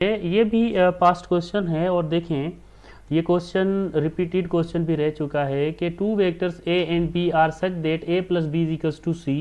ये भी past question है और देखें ये क्वेश्चन रिपीटेड क्वेश्चन भी रह चुका है कि two vectors A and B are such that A plus B is equals to C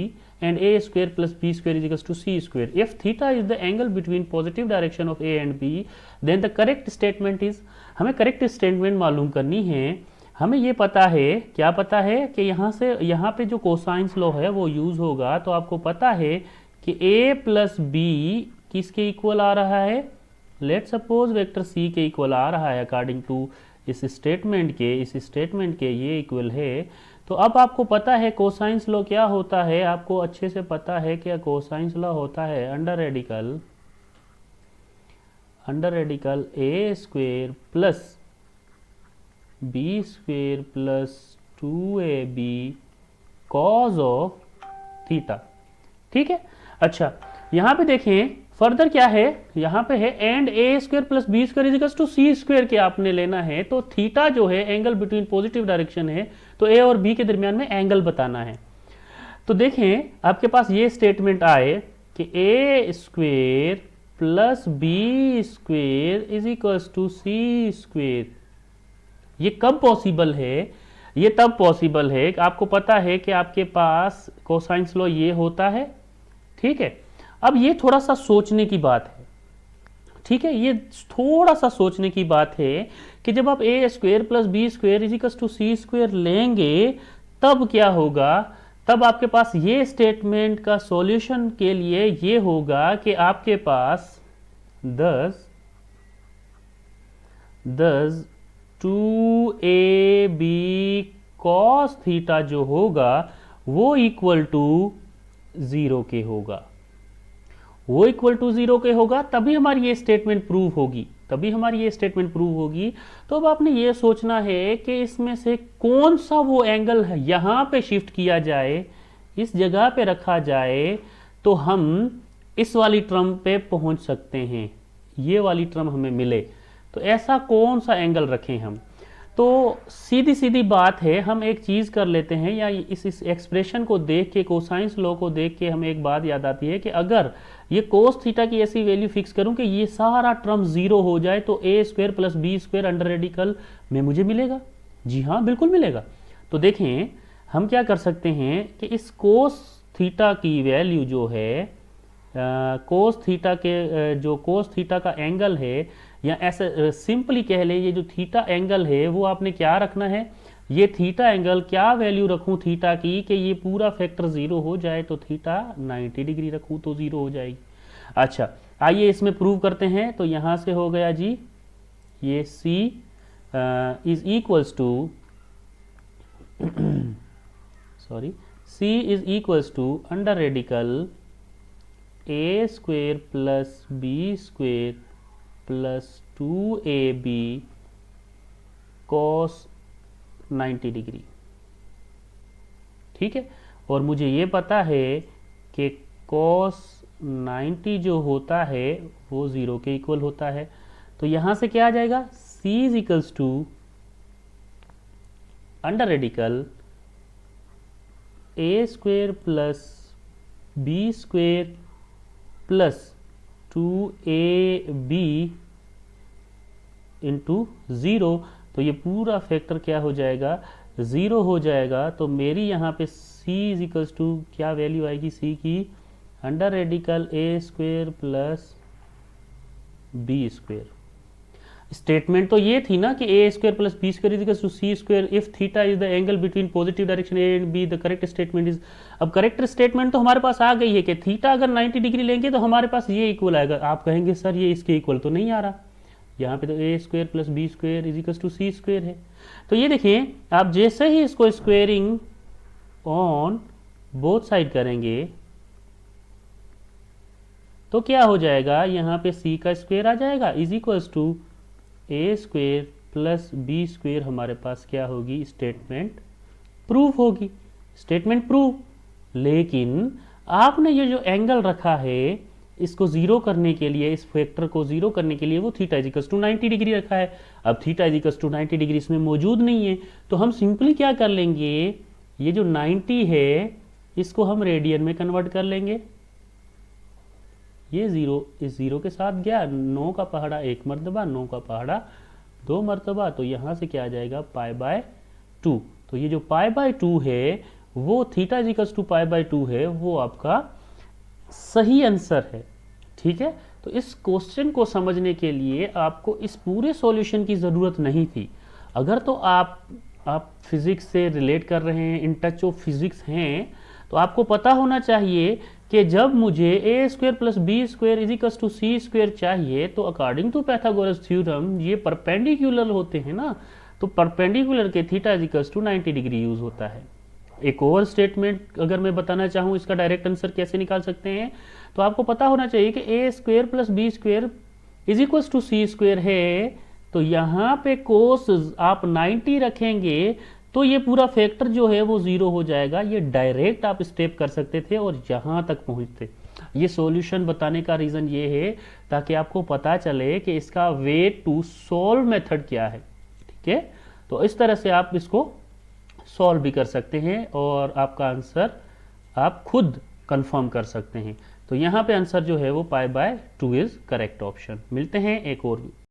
and A square plus B square is equals to C square if theta is the angle between positive direction of A and B then the correct statement is. हमें correct statement मालूम करनी है। हमें ये पता है, क्या पता है कि यहाँ से यहाँ पे जो कोसाइंस लॉ है वो यूज होगा। तो आपको पता है कि a प्लस बी किसके इक्वल आ रहा है, लेट सपोज वेक्टर c के इक्वल आ रहा है अकॉर्डिंग टू इस स्टेटमेंट के ये इक्वल है। तो अब आपको पता है कोसाइंस लॉ क्या होता है, आपको अच्छे से पता है कि कोसाइंस लॉ होता है under radical A square plus B square plus 2ab cos of theta. ठीक है, अच्छा यहाँ पे देखें फर्दर क्या है, यहाँ पे है and A square plus B square is equals to C square के आपने लेना है। तो थीटा जो है एंगल बिटवीन पॉजिटिव डायरेक्शन है, तो ए और बी के दरमियान में एंगल बताना है। तो देखें आपके पास ये स्टेटमेंट आए कि A square plus B square is equals to C square. ये कब पॉसिबल है, ये तब पॉसिबल है कि आपको पता है कि आपके पास कोसाइंस लॉ ये होता है। ठीक है, अब ये थोड़ा सा सोचने की बात है। ठीक है, ये थोड़ा सा सोचने की बात है कि जब आप A square plus B square is equals to C square लेंगे तब क्या होगा, तब आपके पास ये स्टेटमेंट का सॉल्यूशन के लिए ये होगा कि आपके पास 10 2ab cos थीटा जो होगा वो इक्वल टू 0 के होगा, वो इक्वल टू 0 के होगा, तभी हमारी ये स्टेटमेंट प्रूव होगी, तो अब आपने ये सोचना है कि इसमें से कौन सा वो एंगल है यहाँ पे शिफ्ट किया जाए, इस जगह पे रखा जाए तो हम इस वाली टर्म पे पहुंच सकते हैं, ये वाली टर्म हमें मिले। तो ऐसा कौन सा एंगल रखें हम। तो सीधी सीधी बात है, हम एक चीज़ कर लेते हैं, या इस एक्सप्रेशन को देख के, कोसाइंस लॉ को देख के हमें एक बात याद आती है कि अगर ये कोस थीटा की ऐसी वैल्यू फिक्स करूं कि ये सारा टर्म 0 हो जाए तो A square plus B square under radical में मुझे मिलेगा। जी हाँ, बिल्कुल मिलेगा। तो देखें हम क्या कर सकते हैं कि इस कोस थीटा की वैल्यू जो है, कोस थीटा का एंगल है, या ऐसे सिंपली कह ले ये जो थीटा एंगल है वो आपने क्या रखना है, ये थीटा एंगल क्या वैल्यू रखूं थीटा की कि ये पूरा फैक्टर 0 हो जाए, तो थीटा 90 डिग्री रखूं तो 0 हो जाएगी। अच्छा आइए इसमें प्रूव करते हैं। तो यहां से हो गया जी ये c is equals to under radical A square plus B square plus 2ab cos 90 degree. ठीक है, और मुझे ये पता है कि cos 90 जो होता है वो 0 के इक्वल होता है। तो यहां से क्या आ जाएगा, c is equals to under radical A square plus B square plus 2ab into 0। तो ये पूरा फैक्टर क्या हो जाएगा, 0 हो जाएगा। तो मेरी यहाँ पे c इज इक्वल्स टू क्या वैल्यू आएगी c की, under radical A square plus B square. Statement तो ये थी ना कि A square plus B square is equals to C square if theta is the angle between positive direction A and B, the correct statement is. अब correct statement तो हमारे पास आ गई है कि थीटा अगर 90 डिग्री लेंगे तो हमारे पास ये इक्वल आएगा। आप कहेंगे सर ये इसके इक्वल तो नहीं आ रहा, यहाँ पे तो A square plus B square is equals to C square है। तो ये देखिए आप जैसे ही इसको स्क्वेयरिंग ऑन बोथ साइड करेंगे तो क्या हो जाएगा, यहाँ पे c का स्क्वायर आ जाएगा is equals to A square plus B square. हमारे पास क्या होगी, स्टेटमेंट प्रूफ होगी, स्टेटमेंट प्रूफ। लेकिन आपने ये जो एंगल रखा है इसको 0 करने के लिए, इस फैक्टर को 0 करने के लिए वो theta is equals to 90 degree रखा है। अब theta is equals to 90 degree इसमें मौजूद नहीं है, तो हम सिंपली क्या कर लेंगे, ये जो 90 है इसको हम रेडियन में कन्वर्ट कर लेंगे। ये 0 इस 0 के साथ गया, 9 का पहाड़ा 1 मरतबा, 9 का पहाड़ा 2 मरतबा, तो यहाँ से क्या आ जाएगा π/2। तो ये जो π/2 है वो थीटा इक्वल्स टू π/2 है, वो आपका सही आंसर है। ठीक है, तो इस क्वेश्चन को समझने के लिए आपको इस पूरे सॉल्यूशन की ज़रूरत नहीं थी। अगर तो आप फिजिक्स से रिलेट कर रहे हैं, इन टच ऑफ फिजिक्स हैं, तो आपको पता होना चाहिए कि जब मुझे a² + b² = c² चाहिए, तो अकॉर्डिंग टू पाइथागोरस थ्योरम ये परपेंडिकुलर होते हैं ना, तो परपेंडिकुलर के theta equals to 90 degree use होता है। एक और स्टेटमेंट अगर मैं बताना चाहूँ इसका डायरेक्ट आंसर कैसे निकाल सकते हैं, तो आपको पता होना चाहिए कि a² + b² = c² है, तो यहाँ पे कोस आप 90 रखेंगे तो ये पूरा फैक्टर जो है वो 0 हो जाएगा। ये डायरेक्ट आप स्टेप कर सकते थे और यहाँ तक पहुँचते। ये सॉल्यूशन बताने का रीज़न ये है ताकि आपको पता चले कि इसका वे टू सॉल्व मेथड क्या है। ठीक है, तो इस तरह से आप इसको सॉल्व भी कर सकते हैं और आपका आंसर आप खुद कंफर्म कर सकते हैं। तो यहाँ पे आंसर जो है वो π/2 इज करेक्ट ऑप्शन। मिलते हैं एक और